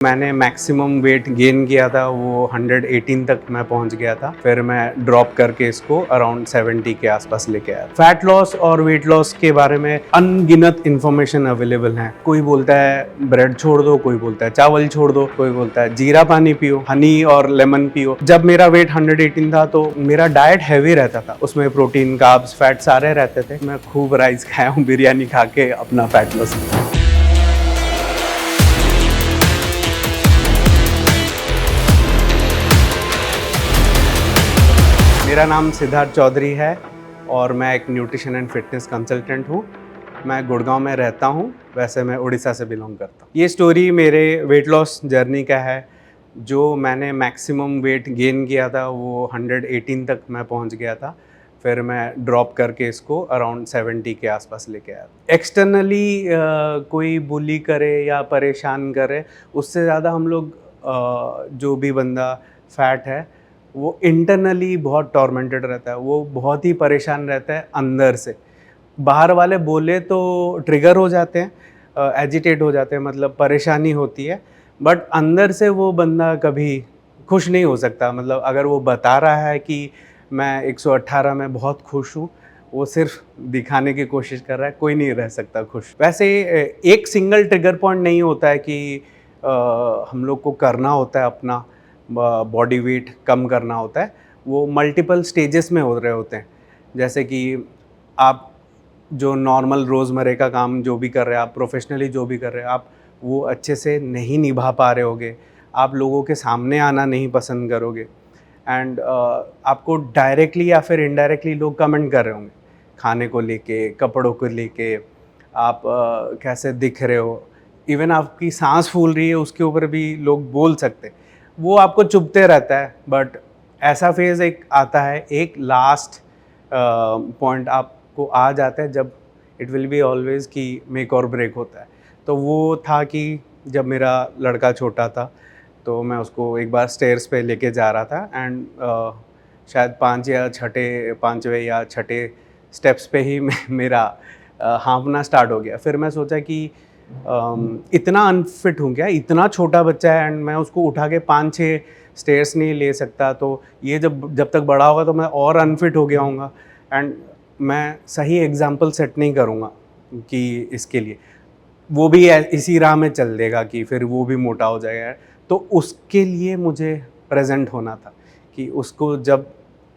मैंने maximum weight gain किया था, वो 118 तक मैं पहुंच गया था। फिर मैं ड्रॉप करके इसको अराउंड 70 के आसपास लेके आया। फैट लॉस और वेट लॉस के बारे में अनगिनत इन्फॉर्मेशन अवेलेबल है। कोई बोलता है ब्रेड छोड़ दो, कोई बोलता है चावल छोड़ दो, कोई बोलता है जीरा पानी पियो, हनी और लेमन पियो। जब मेरा वेट 118 था तो मेरा डाइट हैवी रहता था, उसमें प्रोटीन, कार्ब्स, फैट सारे रहते थे। मैं खूब राइस खाया हूँ, बिरयानी खा के अपना फैट लॉस किया। मेरा नाम सिद्धार्थ चौधरी है और मैं एक न्यूट्रिशन एंड फिटनेस कंसल्टेंट हूँ। मैं गुड़गांव में रहता हूँ, वैसे मैं उड़ीसा से बिलोंग करता हूँ। ये स्टोरी मेरे वेट लॉस जर्नी का है। जो मैंने मैक्सिमम वेट गेन किया था वो 118 तक मैं पहुँच गया था। फिर मैं ड्रॉप करके इसको अराउंड 70 के आसपास लेके आया। एक्सटर्नली कोई बुली करे या परेशान करे, उससे ज़्यादा हम लोग जो भी बंदा फैट है वो इंटरनली बहुत टॉर्मेंटेड रहता है, वो बहुत ही परेशान रहता है अंदर से। बाहर वाले बोले तो ट्रिगर हो जाते हैं, एजिटेट हो जाते हैं, मतलब परेशानी होती है, बट अंदर से वो बंदा कभी खुश नहीं हो सकता। मतलब अगर वो बता रहा है कि मैं 118 में बहुत खुश हूँ, वो सिर्फ दिखाने की कोशिश कर रहा है, कोई नहीं रह सकता खुश। वैसे एक सिंगल ट्रिगर पॉइंट नहीं होता है कि हम लोग को करना होता है अपना बॉडी वेट कम करना होता है। वो मल्टीपल स्टेजेस में हो रहे होते हैं। जैसे कि आप जो नॉर्मल रोज़मर्रे का काम जो भी कर रहे हैं, आप प्रोफेशनली जो भी कर रहे हैं, आप वो अच्छे से नहीं निभा पा रहे होगे, आप लोगों के सामने आना नहीं पसंद करोगे एंड आपको डायरेक्टली या फिर इनडायरेक्टली लोग कमेंट कर रहे होंगे खाने को लेके, कपड़ों को लेके, आप कैसे दिख रहे हो, इवन आपकी सांस फूल रही है उसके ऊपर भी लोग बोल सकते हैं। वो आपको चुभते रहता है, बट ऐसा फेज़ एक आता है, एक लास्ट पॉइंट आपको आ जाता है जब इट विल बी ऑलवेज कि मेक और ब्रेक होता है। तो वो था कि जब मेरा लड़का छोटा था तो मैं उसको एक बार स्टेयर्स पे लेके जा रहा था एंड शायद 5वें या छठे स्टेप्स पे ही मेरा हाँफना स्टार्ट हो गया। फिर मैं सोचा कि इतना अनफिट हूँ क्या, इतना छोटा बच्चा है एंड मैं उसको उठा के 5-6 स्टेयर्स नहीं ले सकता, तो ये जब तक बड़ा होगा तो मैं और अनफिट हो गया हूँगा एंड मैं सही एग्जाम्पल सेट नहीं करूँगा कि इसके लिए वो भी इसी राह में चल देगा कि फिर वो भी मोटा हो जाएगा। तो उसके लिए मुझे प्रेजेंट होना था कि उसको जब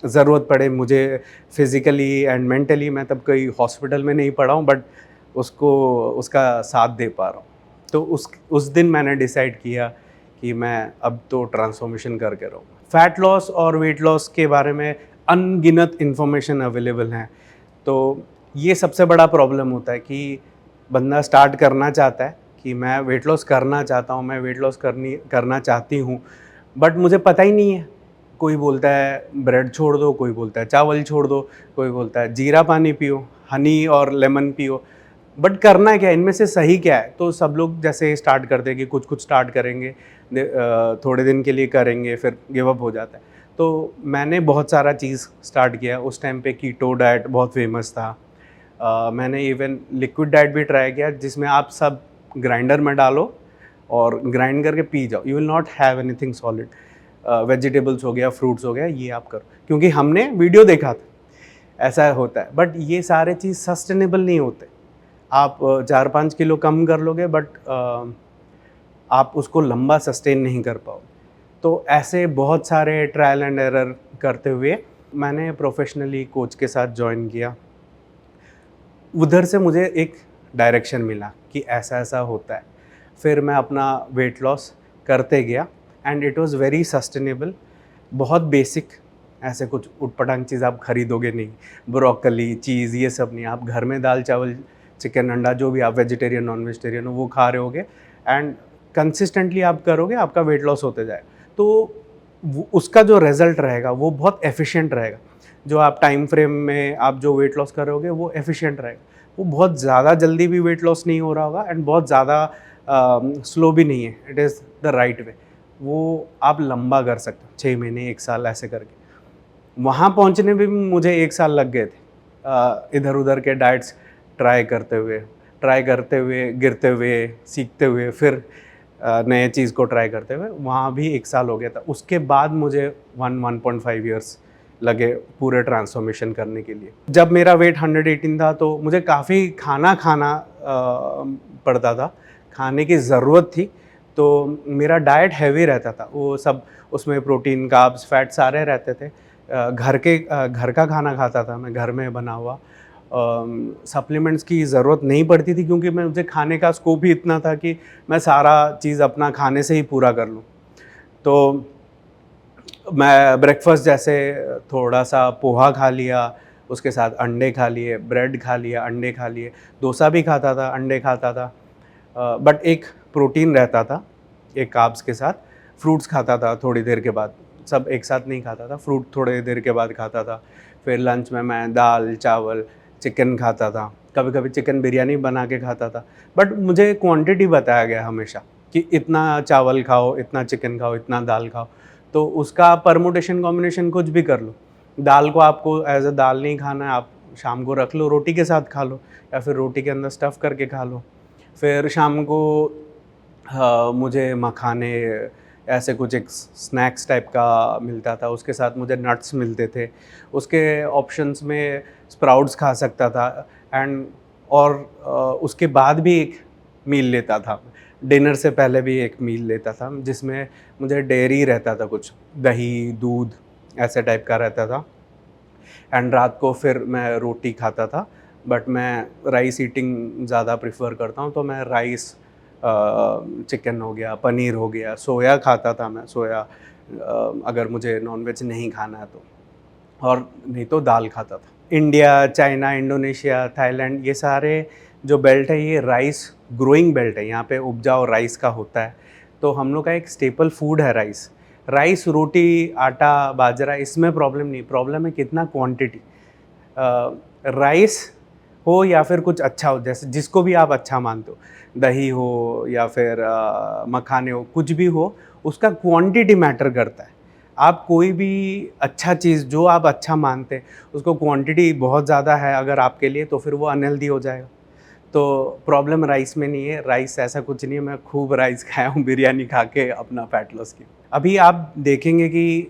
ज़रूरत पड़े, मुझे फिज़िकली एंड मेंटली, मैं तब कोई हॉस्पिटल में नहीं पड़ा हूँ, बट उसको उसका साथ दे पा रहा हूँ। तो उस दिन मैंने डिसाइड किया कि मैं अब तो ट्रांसफॉर्मेशन करके रहूँगा। फैट लॉस और वेट लॉस के बारे में अनगिनत इन्फॉर्मेशन अवेलेबल हैं। तो ये सबसे बड़ा प्रॉब्लम होता है कि बंदा स्टार्ट करना चाहता है कि मैं वेट लॉस करना चाहता हूँ, मैं वेट लॉस करना चाहती हूँ, बट मुझे पता ही नहीं है। कोई बोलता है ब्रेड छोड़ दो, कोई बोलता है चावल छोड़ दो, कोई बोलता है जीरा पानी पियो, हनी और लेमन पियो, बट करना क्या है, इनमें से सही क्या है? तो सब लोग जैसे स्टार्ट करते हैं कि कुछ कुछ स्टार्ट करेंगे, थोड़े दिन के लिए करेंगे, फिर गिव अप हो जाता है। तो मैंने बहुत सारा चीज़ स्टार्ट किया। उस टाइम पे कीटो डाइट बहुत फेमस था। मैंने इवन लिक्विड डाइट भी ट्राई किया, जिसमें आप सब ग्राइंडर में डालो और ग्राइंड करके पी जाओ, you will not have anything solid. Vegetables हो गया, फ्रूट्स हो गया, ये आप करो, क्योंकि हमने वीडियो देखा था ऐसा होता है। बट ये सारे चीज़ सस्टेनेबल नहीं होते। आप 4-5 किलो कम कर लोगे, बट आप उसको लंबा सस्टेन नहीं कर पाओगे। तो ऐसे बहुत सारे ट्रायल एंड एरर करते हुए मैंने प्रोफेशनली कोच के साथ ज्वाइन किया। उधर से मुझे एक डायरेक्शन मिला कि ऐसा ऐसा होता है। फिर मैं अपना वेट लॉस करते गया and it was very sustainable. बहुत बेसिक, ऐसे कुछ उटपटांग चीज़ आप खरीदोगे नहीं, ब्रोकली, चीज़, ये सब नहीं। आप घर में दाल चावल, चिकन, अंडा, जो भी आप वेजिटेरियन नॉन वेजिटेरियन हो वो खा रहे होगे एंड कंसिस्टेंटली आप करोगे, आपका वेट लॉस होते जाएगा। तो उसका जो रिज़ल्ट रहेगा वो बहुत एफिशिएंट रहेगा। जो आप टाइम फ्रेम में आप जो वेट लॉस करोगे वो एफिशिएंट रहेगा। वो बहुत ज़्यादा जल्दी भी वेट लॉस नहीं हो रहा होगा एंड बहुत ज़्यादा स्लो भी नहीं है। It is the right way. वो आप लंबा कर सकते हो, 6 महीने, 1 साल ऐसे करके। वहाँ पहुँचने में भी मुझे 1 साल लग गए थे, इधर-उधर के डाइट्स ट्राई करते हुए, गिरते हुए, सीखते हुए, फिर नए चीज़ को ट्राई करते हुए। वहाँ भी 1 साल हो गया था। उसके बाद मुझे 1.5 ईयर्स लगे पूरे ट्रांसफॉर्मेशन करने के लिए। जब मेरा वेट 118 था तो मुझे काफ़ी खाना खाना पड़ता था, खाने की ज़रूरत थी, तो मेरा डाइट हैवी रहता था। वो सब उसमें प्रोटीन, कार्ब्स, फैट सारे रहते थे। घर का खाना खाता था मैं, घर में बना हुआ। सप्लीमेंट्स की ज़रूरत नहीं पड़ती थी क्योंकि मुझे खाने का स्कोप ही इतना था कि मैं सारा चीज़ अपना खाने से ही पूरा कर लूँ। तो मैं ब्रेकफास्ट जैसे थोड़ा सा पोहा खा लिया, उसके साथ अंडे खा लिए, ब्रेड खा लिया, अंडे खा लिए, डोसा भी खाता था, अंडे खाता था। बट एक प्रोटीन रहता था, एक कार्ब्स के साथ। फ्रूट्स खाता था थोड़ी देर के बाद, सब एक साथ नहीं खाता था, फ्रूट थोड़ी देर के बाद खाता था। फिर लंच में मैं दाल, चावल, चिकन खाता था, कभी कभी चिकन बिरयानी बना के खाता था। बट मुझे क्वांटिटी बताया गया हमेशा कि इतना चावल खाओ, इतना चिकन खाओ, इतना दाल खाओ। तो उसका परमुटेशन कॉम्बिनेशन कुछ भी कर लो। दाल को आपको एज अ दाल नहीं खाना है, आप शाम को रख लो, रोटी के साथ खा लो, या फिर रोटी के अंदर स्टफ़ करके खा लो। फिर शाम को मुझे मखाने ऐसे कुछ एक स्नैक्स टाइप का मिलता था, उसके साथ मुझे नट्स मिलते थे। उसके ऑप्शंस में स्प्राउट्स खा सकता था। एंड और उसके बाद भी एक मील लेता था, डिनर से पहले भी एक मील लेता था, जिसमें मुझे डेयरी रहता था, कुछ दही, दूध ऐसे टाइप का रहता था। एंड रात को फिर मैं रोटी खाता था, बट मैं राइस ईटिंग ज़्यादा प्रेफर करता हूँ, तो मैं राइस, चिकन हो गया, पनीर हो गया, सोया खाता था मैं, सोया अगर मुझे नॉनवेज नहीं खाना है तो, और नहीं तो दाल खाता था। इंडिया, चाइना, इंडोनेशिया, थाईलैंड, ये सारे जो बेल्ट है ये राइस ग्रोइंग बेल्ट है, यहाँ पे उपजाऊ राइस का होता है। तो हम लोग का एक स्टेपल फूड है राइस। राइस, रोटी, आटा, बाजरा, इसमें प्रॉब्लम नहीं, प्रॉब्लम है कितना क्वांटिटी। राइस हो या फिर कुछ अच्छा हो, जैसे जिसको भी आप अच्छा मानते हो, दही हो या फिर मखाने हो, कुछ भी हो, उसका क्वांटिटी मैटर करता है। आप कोई भी अच्छा चीज़ जो आप अच्छा मानते हैं, उसको क्वांटिटी बहुत ज़्यादा है अगर आपके लिए, तो फिर वो अनहेल्दी हो जाएगा। तो प्रॉब्लम राइस में नहीं है, राइस ऐसा कुछ नहीं है, मैं खूब राइस खाया हूँ बिरयानी खा के अपना फैट लॉस किया। अभी आप देखेंगे कि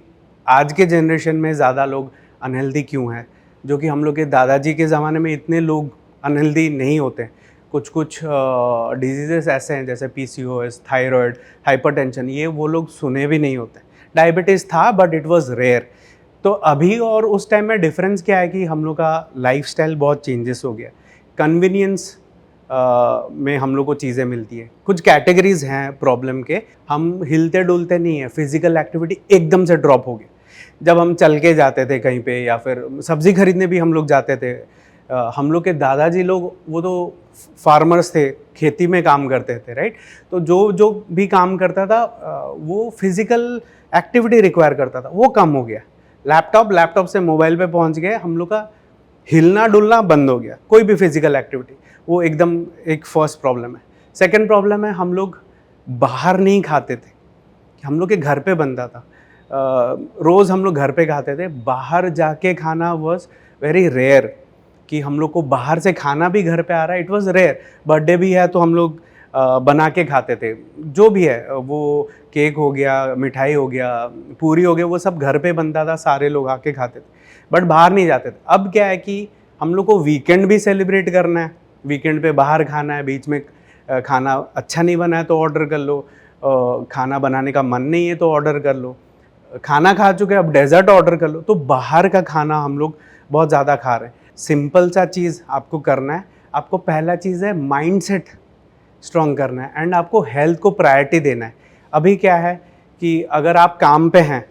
आज के जनरेशन में ज़्यादा लोग अनहेल्दी क्यों हैं, जो कि हम लोग के दादाजी के ज़माने में इतने लोग अनहेल्दी नहीं होते। कुछ कुछ डिजीज़ेस ऐसे हैं जैसे पीसीओएस, थायराइड, हाइपरटेंशन, ये वो लोग सुने भी नहीं होते। डायबिटीज़ था बट इट वाज रेयर। तो अभी और उस टाइम में डिफरेंस क्या है कि हम लोग का लाइफस्टाइल बहुत चेंजेस हो गया। कन्वीनियंस में हम लोग को चीज़ें मिलती है। कुछ कैटेगरीज हैं प्रॉब्लम के, हम हिलते डुलते नहीं हैं, फिजिकल एक्टिविटी एकदम से ड्रॉप हो गई। जब हम चल के जाते थे कहीं पे, या फिर सब्जी खरीदने भी हम लोग जाते थे, हम लोग के दादाजी लोग वो तो फार्मर्स थे, खेती में काम करते थे, राइट। तो जो जो भी काम करता था वो फिजिकल एक्टिविटी रिक्वायर करता था, वो कम हो गया। लैपटॉप से मोबाइल पे पहुंच गए, हम लोग का हिलना डुलना बंद हो गया, कोई भी फिजिकल एक्टिविटी, वो एकदम एक फर्स्ट प्रॉब्लम है। सेकंड प्रॉब्लम है, हम लोग बाहर नहीं खाते थे, हम लोग के घर पे बनता था। रोज़ हम लोग घर पे खाते थे, बाहर जाके खाना वॉज वेरी रेयर। कि हम लोग को बाहर से खाना भी घर पे आ रहा है, इट वाज रेयर। बर्थडे भी है तो हम लोग बना के खाते थे, जो भी है, वो केक हो गया, मिठाई हो गया, पूरी हो गया, वो सब घर पे बनता था, सारे लोग आके खाते थे, बट बाहर नहीं जाते थे। अब क्या है कि हम लोग को वीकेंड भी सेलिब्रेट करना है, वीकेंड पे बाहर खाना है, बीच में खाना अच्छा नहीं बना है तो ऑर्डर कर लो, खाना बनाने का मन नहीं है तो ऑर्डर कर लो, खाना खा चुके अब डेजर्ट ऑर्डर कर लो। तो बाहर का खाना हम लोग बहुत ज़्यादा खा रहे हैं। सिंपल सा चीज़ आपको करना है, आपको पहला चीज़ है माइंडसेट स्ट्रॉन्ग करना है, एंड आपको हेल्थ को प्रायोरिटी देना है। अभी क्या है कि अगर आप काम पे हैं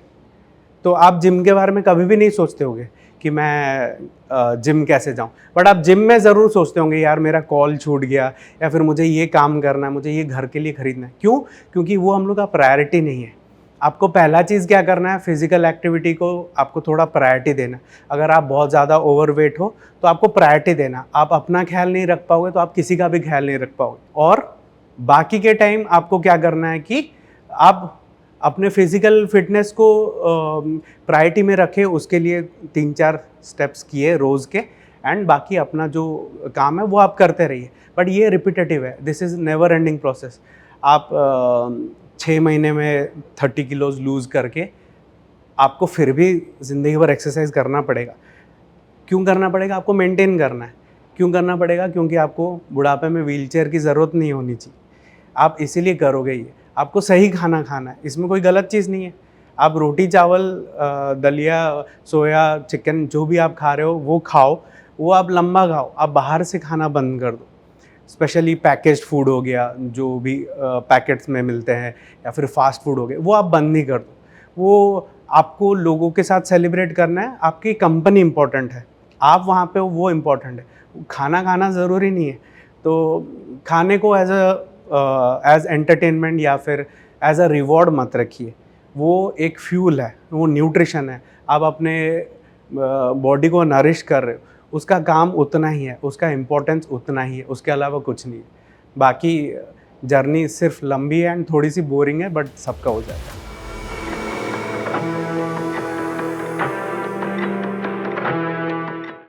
तो आप जिम के बारे में कभी भी नहीं सोचते होंगे कि मैं जिम कैसे जाऊं, बट आप जिम में ज़रूर सोचते होंगे यार मेरा कॉल छूट गया, या फिर मुझे ये काम करना है, मुझे ये घर के लिए खरीदना है। क्यों? क्योंकि वो हम लोग का प्रायोरिटी नहीं है। आपको पहला चीज़ क्या करना है, फिजिकल एक्टिविटी को आपको थोड़ा प्रायोरिटी देना। अगर आप बहुत ज़्यादा ओवरवेट हो तो आपको प्रायोरिटी देना। आप अपना ख्याल नहीं रख पाओगे तो आप किसी का भी ख्याल नहीं रख पाओगे। और बाकी के टाइम आपको क्या करना है कि आप अपने फिजिकल फिटनेस को प्रायोरिटी में रखें, उसके लिए 3-4 स्टेप्स किए रोज़ के, एंड बाकी अपना जो काम है वो आप करते रहिए। बट ये रिपीटेटिव है, this is never ending process. आप 6 महीने में 30 किलोज लूज़ करके आपको फिर भी ज़िंदगी भर एक्सरसाइज करना पड़ेगा। क्यों करना पड़ेगा? आपको मेंटेन करना है। क्यों करना पड़ेगा? क्योंकि आपको बुढ़ापे में व्हीलचेयर की ज़रूरत नहीं होनी चाहिए। आप इसीलिए करोगे ये। आपको सही खाना खाना है, इसमें कोई गलत चीज़ नहीं है। आप रोटी चावल दलिया, सोया, चिकन जो भी आप खा रहे हो वो खाओ, वो आप लंबा खाओ। आप बाहर से खाना बंद कर दो। स्पेशली पैकेज्ड फूड हो गया, जो भी पैकेट्स में मिलते हैं, या फिर फास्ट फूड हो गए, वो आप बंद ही कर दो। वो आपको लोगों के साथ सेलिब्रेट करना है, आपकी कंपनी इम्पोर्टेंट है, आप वहाँ पे हो वो इम्पोर्टेंट है। खाना खाना ज़रूरी नहीं है। तो खाने को एज एंटरटेनमेंट या फिर एज अ रिवॉर्ड मत रखिए। वो एक फ्यूल है, वो न्यूट्रिशन है। आप अपने बॉडी को नरिश कर रहे हो, उसका काम उतना ही है, उसका इम्पोर्टेंस उतना ही है, उसके अलावा कुछ नहीं है। बाकी जर्नी सिर्फ लंबी है एंड थोड़ी सी बोरिंग है, बट सबका हो जाता है।